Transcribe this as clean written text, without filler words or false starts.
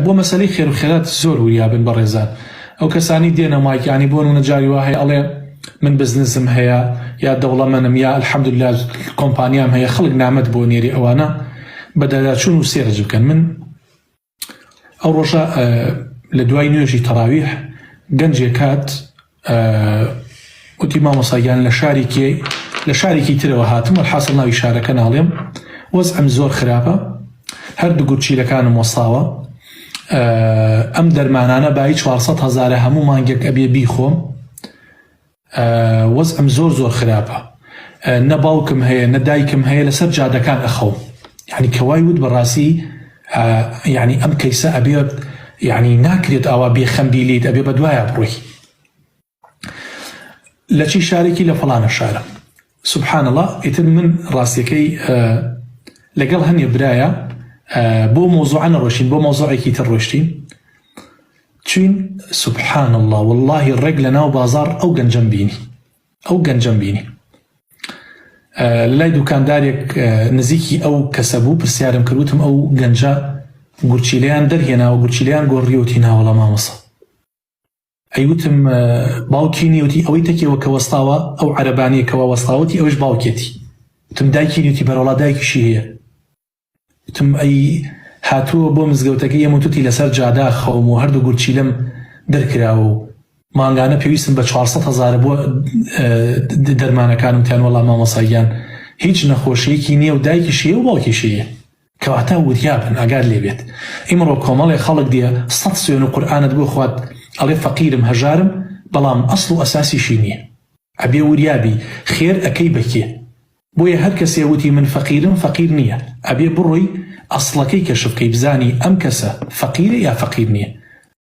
بۆ مەسەلەی خێر و خێرات زۆر وریابن بەڕێزان. ئەو کەسانی دێنە مایکانی بۆ نەجاری وهەیە ئەڵێ من بزنسم هەیە یا دەوڵەمەنم یا الحەمدوللا کۆمپانیام هەیە، خەڵک نامەت بۆ نێری ئەوانە بەدەداچوون و سێرج بکەن. من ئەو ڕۆژە لە دوای نوێژی تەراویح گەنجێک هات وتی مامۆساگیان لە شارێکی ترەوە هاتم، وەحاصل ناوی شارەکە ناڵێم، وەزعم زۆر خراپە، هەردوو گورچیلەکانم وەساوە، ئەم دەرمانانە بای 400,000 هەموو مانگێک ئەبێ بیخۆم، وەزعم زۆر زۆر خراپە، نە باوکم هەیە نە دایکم هەیە، لەسەر جادەکان ئەخەوم. یعنی کەوای وت بەڕاستی یعنی ئەم کەیسە ئەبێت یعنی ناکرێت ئاوا بێخەمبی لیت، ئەبێ بە دوایە بڕۆی. لە چی شارێکی لە فڵانە شارە. سبحان الله. ئیتر من ڕاستیەکەی لەگەڵ هەنێ برایە بۆ مۆزوعە نەڕۆشتین، بۆ مۆزوعێکی تر ڕۆشتین، چین سبحان الله والله ڕێک لە ناو بازار ئەو گەنجەم بینی. لای دوکاندارێک نزیکی ئەو کەسە بوو، پرسیارم کردوتم ئەو گەنجە گورچیلیان دەرهێناوە، گورچیلیان گۆڕیوتی ناوەڵە مامۆسا. ئەیوتم باوکی نیوتی ئەوەی تەکێوە کە وەستاوە، ئەو عەرەبانەیە کەوە وەستاوەتی ئەوش باوکێتی. وتم دایکی نیوتی بەرەوەڵا دایکیشی هەیە. وتم ئەی هاتووە بۆ مزگەوتەکەی ئەمەوتوتی لەسەر جادا خەوم و هەردوو گورچیلم دەرکراوە و مانگانە پێویستم بە 400,000 بۆ دەرمانەکانم تیان وەڵا مامۆساگیان هیچ نەخۆشیەکی نییە و دایکیشیە و باوکیشیە. کەواتە وریابن ئاگار لێبێت. ئیمڕۆ کۆمەڵێ خەڵک دیە 100 سوێن و قورئانت بۆ خوات ئەڵێ فەقیرم هەژارم، بەڵام ئەسڵ و ئەساسیشی نییە. ئەبێ وریابی خێر ئەەکەی بەکێ. بۆیە هەر کەسێ وتی من فەقیرم، فەقیر نییە، ئەبێ بڕۆی ئەسڵەکەی کەشف بکەی، بزانی ئەم کەسە فەقیرە یا فەقیر نییە.